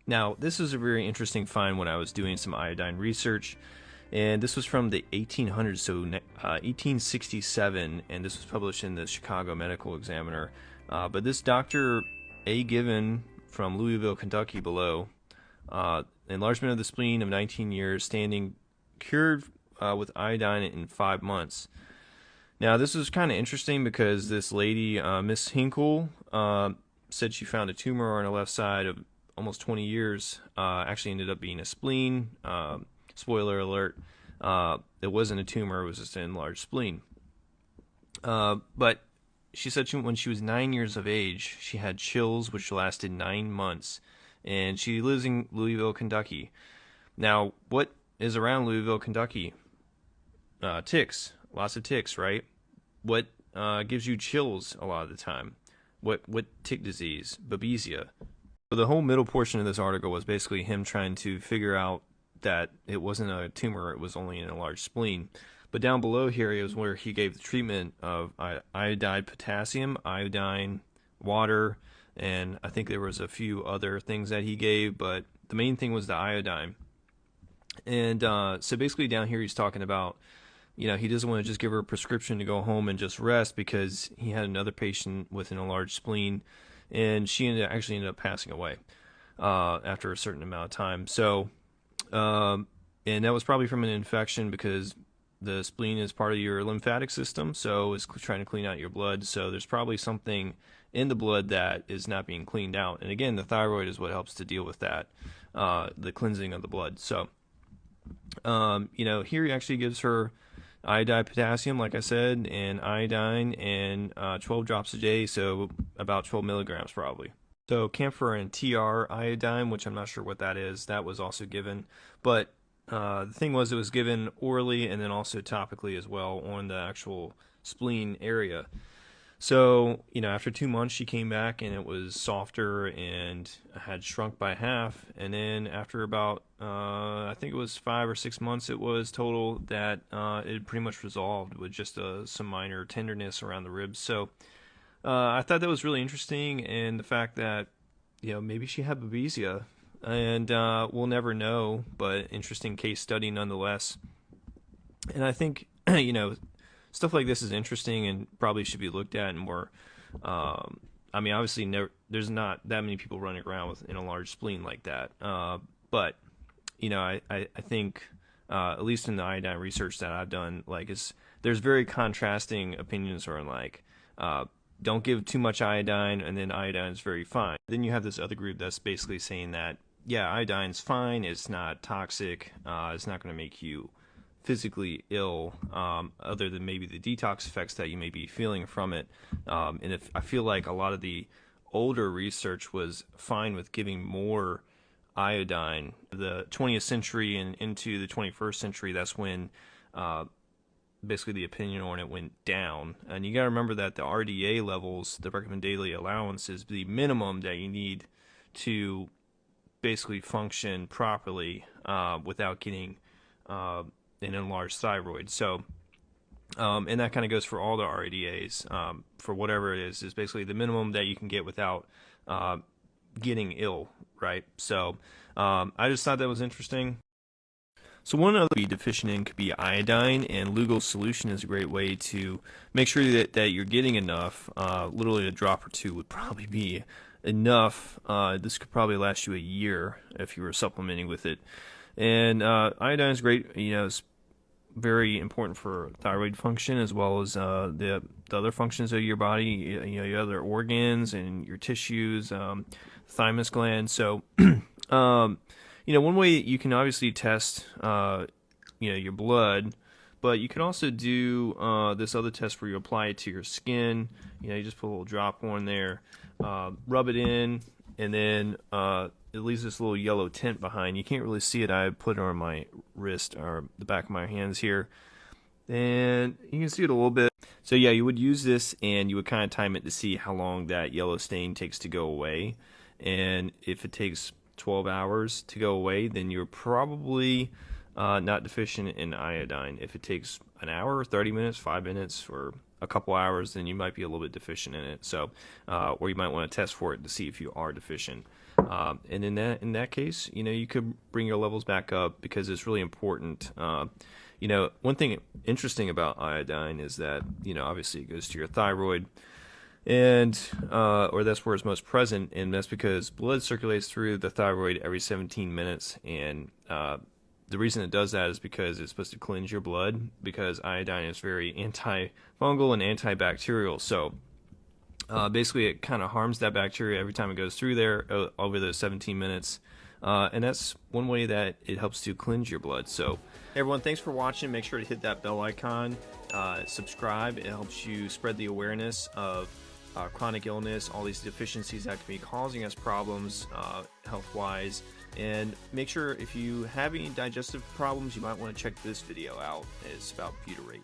Now, this is a very interesting find when I was doing some iodine research, and this was from the 1800s, so 1867, and this was published in the Chicago Medical Examiner. But this Dr. A. Given from Louisville, Kentucky below, enlargement of the spleen of 19 years, standing cured with iodine in 5 months. Now, this is kind of interesting because this lady, Miss Hinkle, said she found a tumor on her left side of almost 20 years. Actually ended up being a spleen. Spoiler alert, it wasn't a tumor, it was just an enlarged spleen. But she said when she was 9 years of age, she had chills which lasted 9 months. And she lives in Louisville, Kentucky. Now, what is around Louisville, Kentucky? Ticks. Lots of ticks, right? What gives you chills a lot of the time? What tick disease? Babesia. So the whole middle portion of this article was basically him trying to figure out that it wasn't a tumor, it was only an enlarged spleen. But down below here is where he gave the treatment of iodide potassium, iodine, water, and I think there was a few other things that he gave, but the main thing was the iodine. And so basically down here he's talking about, you know, he doesn't want to just give her a prescription to go home and just rest because he had another patient with an enlarged spleen, and she actually ended up passing away after a certain amount of time. So, and that was probably from an infection because the spleen is part of your lymphatic system, so it's trying to clean out your blood. So there's probably something in the blood that is not being cleaned out. And again, the thyroid is what helps to deal with that, the cleansing of the blood. So, you know, here he actually gives her iodide potassium, like I said, and iodine, and 12 drops a day, so about 12 milligrams probably. So camphor and TR iodine, which I'm not sure what that is, that was also given. But the thing was, it was given orally and then also topically as well on the actual spleen area. So, you know, after 2 months, she came back and it was softer and had shrunk by half. And then after about, I think it was 5 or 6 months, it was total that it pretty much resolved with just some minor tenderness around the ribs. So I thought that was really interesting, and the fact that, you know, maybe she had babesia, and we'll never know, but interesting case study nonetheless. And I think, you know, stuff like this is interesting and probably should be looked at more. I mean, obviously, there's not that many people running around with a large spleen like that. But, you know, I think, at least in the iodine research that I've done, like, there's very contrasting opinions on, like, don't give too much iodine, and then iodine is very fine. Then you have this other group that's basically saying that, yeah, iodine's fine, it's not toxic, it's not going to make you physically ill, other than maybe the detox effects that you may be feeling from it. And I feel like a lot of the older research was fine with giving more iodine. The 20th century and into the 21st century, that's when basically the opinion on it went down. And you got to remember that the RDA levels, the recommended daily allowance, is the minimum that you need to basically function properly without getting an enlarged thyroid. So, and that kind of goes for all the RDAs, for whatever it is basically the minimum that you can get without getting ill, right? So I just thought that was interesting. So one other be deficient in could be iodine, and Lugol's solution is a great way to make sure that you're getting enough. Literally a drop or two would probably be enough. This could probably last you a year if you were supplementing with it. And iodine is great. You know, it's very important for thyroid function as well as the other functions of your body. You know, your other organs and your tissues, thymus gland. So, you know, one way you can obviously test, you know, your blood, but you can also do this other test where you apply it to your skin. You know, you just put a little drop on there, rub it in, and then it leaves this little yellow tint behind. You can't really see it. I put it on my wrist or the back of my hands here, and you can see it a little bit. So yeah, you would use this and you would kind of time it to see how long that yellow stain takes to go away. And if it takes 12 hours to go away, then you're probably not deficient in iodine. If it takes an hour, 30 minutes, 5 minutes, or a couple hours, then you might be a little bit deficient in it. So, or you might want to test for it to see if you are deficient. And in that case, you know, you could bring your levels back up because it's really important. You know, one thing interesting about iodine is that, you know, obviously it goes to your thyroid, and or that's where it's most present, and that's because blood circulates through the thyroid every 17 minutes, and the reason it does that is because it's supposed to cleanse your blood, because iodine is very antifungal and antibacterial. So basically it kind of harms that bacteria every time it goes through there over those 17 minutes. And that's one way that it helps to cleanse your blood. So hey everyone, thanks for watching. Make sure to hit that bell icon, subscribe. It helps you spread the awareness of chronic illness, all these deficiencies that can be causing us problems health-wise. And make sure if you have any digestive problems, you might want to check this video out. It's about butyrate.